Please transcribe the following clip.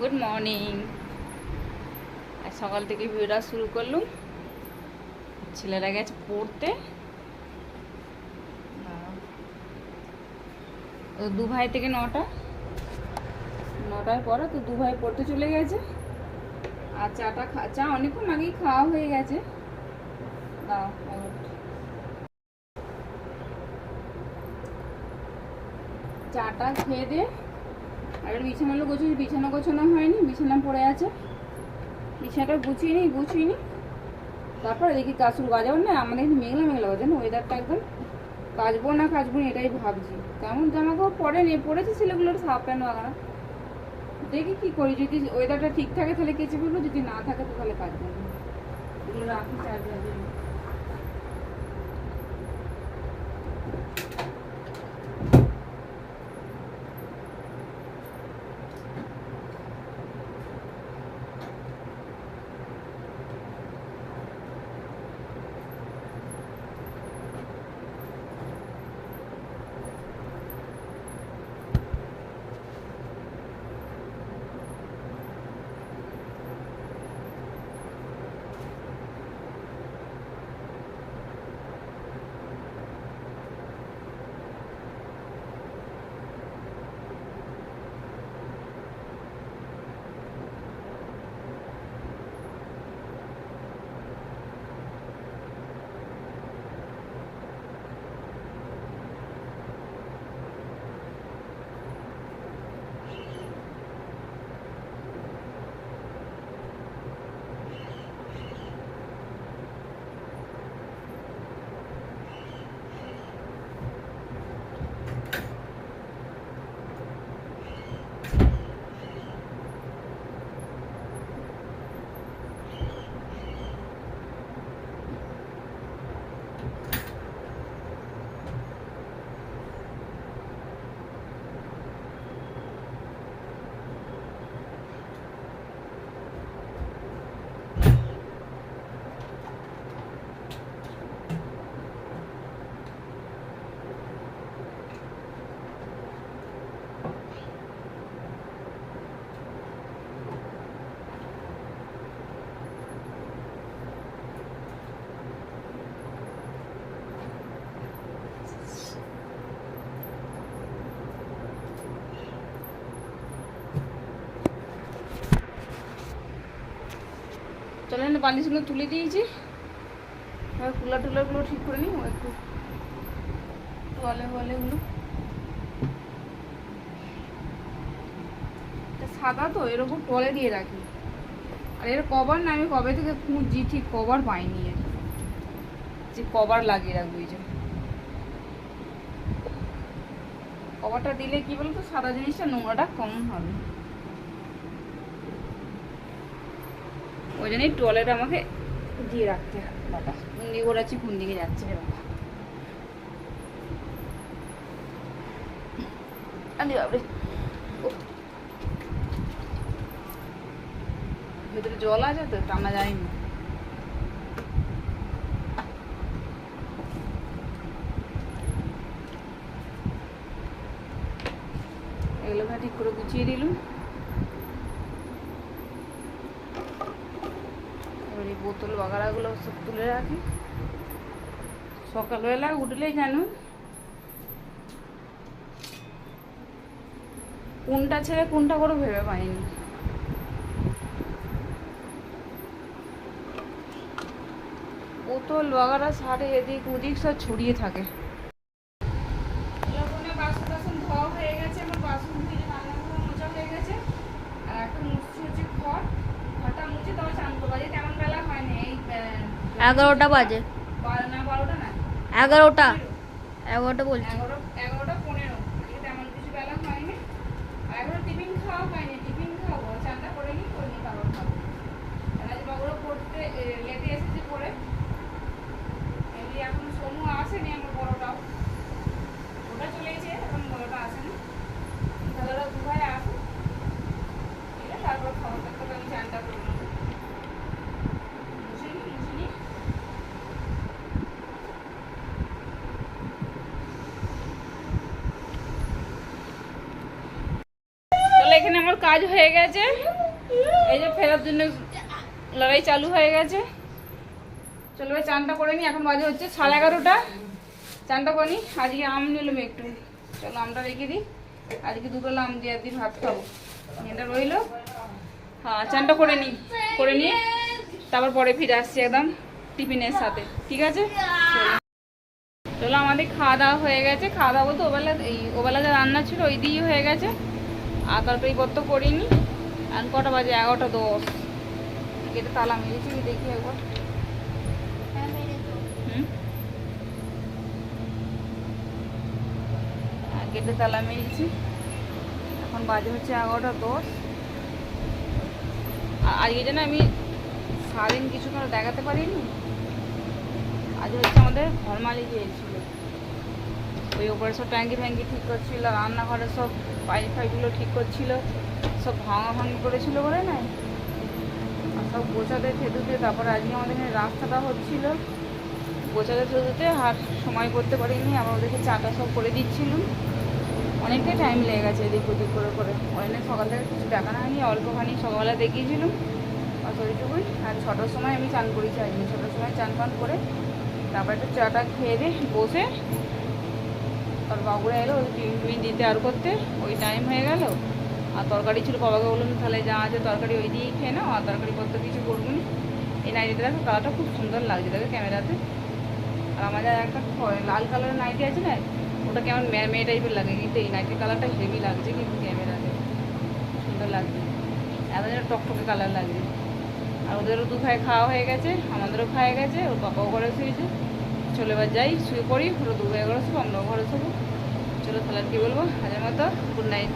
Good morning. আর সকাল থেকে ভিডিওটা শুরু করলুম। ছেলেরা গেছে পড়তে। দু ভাই থেকে নটায় পরে তো দু ভাই পড়তে চলে গেছে। আর চা অনেকক্ষণ আগেই খাওয়া হয়ে গেছে। চাটা খেয়ে দিয়ে আর বিছানাগুলো বিছানা গোছানো হয়নি, বিছানা পড়ে আছে। বিছানাটা গুছিয়ে নি তারপরে দেখি কাজগুলো বাজাবো না। আমাদের কিন্তু মেঘলা বাজে না, ওয়েদারটা একদম কাচবো না এটাই ভাবছি। কেমন জামা কাপড় পরেছে ছেলেগুলোর হাফ প্যান্ট বাগানা। দেখি কি করি, যদি ওয়েদারটা ঠিক থাকে তাহলে কেচে ফেলবো, যদি না থাকে তো তাহলে কাচবো না। এগুলো রাখি চার্জার। চলেন বালিশগুলো তুলে দিয়েছি। কুলারগুলো ঠিক করে নিই। একটু ওয়ালেগুলো সাদা তো, এর উপর টলে দিয়ে রাখি। আর এর কভার না, আমি কবে থেকে খুঁজছি, ঠিক কভার পাইনি। এর যে কভার লাগিয়ে রাখবো, এই যে কভারটা দিলে কি বলতো, সাদা জিনিসটা নোংরাটা কম হবে। ওই জন্যই টয়লেট আমাকে দিয়ে রাখতে হবে। বাবা কোন দিকে ঘোরাচ্ছি, কোন দিকে যাচ্ছে রে বাবা। আরে বাবরে, ভেতরে জল আছে তো, টানা যায়নি। এগুলো ঠিক করে গুছিয়ে দিলুম। এবার এই বোতল বাগারাগুলো সব তুলে রাখি। সকালবেলা উঠলেই জানো কোনটা ছেড়ে কোনটা করে ভেবে পাইনি। বোতল বাগারা সারে এদিক ওদিক সব ছড়িয়ে থাকে। বাসন ধোয়া হয়ে গেছে, আমার বাসন ধুয়ে মোচা হয়ে গেছে। আর এখন মুছছি হচ্ছে ঘরটা মুছে তবে চান করবো। তেমন বেলা হয়নি, এই 11টা বাজে। না 12টা না, 11টা বলছি। 11:15। তেমন কিছু বেলা হয়নি। আর এখনো টিফিন খাওয়া হয়নি। টিফিন খাবো, চানটা করে নিই, তারপর খাবো। বাবুরা পড়তে লেটে এসেছে পড়ে। এখন সোনু আসেনি, আমার বড়টাও ওটা চলে গেছে, এখন বড়টা আসেনি। তাহলে ওরা দু ভাই আসুন, তারপর খাবার থাকতে আমি চানটা করলাম। মুছিনি এখানে আমার কাজ হয়ে গেছে, এই যে ফেরার জন্য লড়াই চালু হয়ে গেছে। চলো এবার চানটা করে নিই, এখন বাজে হচ্ছে 11:30। চানটা করে নিই, আজকে আম নিলাম একটু, চলো আমটা রেখে দিই, আজকে দুবেলা আম দিয়ে দিই ভাত খাবো, এটা রইলো। হ্যাঁ চানটা করে নিই, করে নিয়ে তারপর পরে ফিরে আসছি একদম টিফিনের সাথে, ঠিক আছে? চলো আমাদের খাওয়া দাওয়া হয়ে গেছে, খাওয়া দাওয়া বলতে ওবেলা যা রান্না ছিল ওই দিয়েই হয়ে গেছে, আর তরকারি পত্র করিনি। আর কটা বাজে? 11:10। গেটে তালা মেরেছি, দেখি একবার। গেটে তালা মেরেছি, এখন বাজে হচ্ছে 11:10। আজকে যেন আমি সারাদিন কিছু কোনো দেখাতে পারিনি। আজ হচ্ছে আমাদের ঘর মালিক এসেছিল, ওই ওপরে সব ট্যাঙ্কি ফ্যাঙ্কি ঠিক করছিল, রান্নাঘরে সব পাইপ ফাইপগুলো ঠিক করছিল, সব ভাঙি করেছিল বলে নাই, আর সব গোছাতে থেতুতে। তারপরে আজকে আমাদের এখানে রাস্তাটা হচ্ছিল, গোছাতে থেতুতে আর সময় করতে পারিনি। আবার ওদেরকে চাটা সব করে দিচ্ছিলাম, অনেকটাই টাইম লেগে গেছে এদিক ওদিক করে। ওখানে সকাল থেকে কিছু দেখানো হয়নি, অল্পখানি সকালবেলা দেখিয়েছিলাম আর ওইটুকুই। আর 6টার সময় আমি চান করেছি, আজকে 6টার সময় চান পান করে তারপর একটু চাটা খেয়ে দিয়ে বসে, তার বাবুরা এলো টিফিন দিতে আর করতে, ওই টাইম হয়ে গেল। আর তরকারি ছিল, বাবাকে বললাম তাহলে যা আছে তরকারি ওই দিয়েই খেয়ে নাও, আর তরকারি পত্র কিছু করবো না। এই নাইটিটা দেখো, কালারটা খুব সুন্দর লাগছে দেখো ক্যামেরাতে। আর আমাদের একটা লাল কালারের নাইটি আছে না, ওটা কেমন মেয়ে টাইপের লাগে, কিন্তু এই নাইটির কালারটা হেভি লাগছে, কিন্তু ক্যামেরাতে সুন্দর লাগছে, এত যেন টকটকে কালার লাগছে। আর ওদেরও 2 ভাই খাওয়া হয়ে গেছে, আমাদেরও খাওয়া গেছে, ওর বাবাও ঘরে শুয়েছে। চলে এবার যাই, শুয়ে পড়ি, ওরা 2 ভাই ঘরে শোবো, আমরাও ঘরে শোবো। চলো তাহলে আর কি বলবো, আজের মতো গুড নাইট।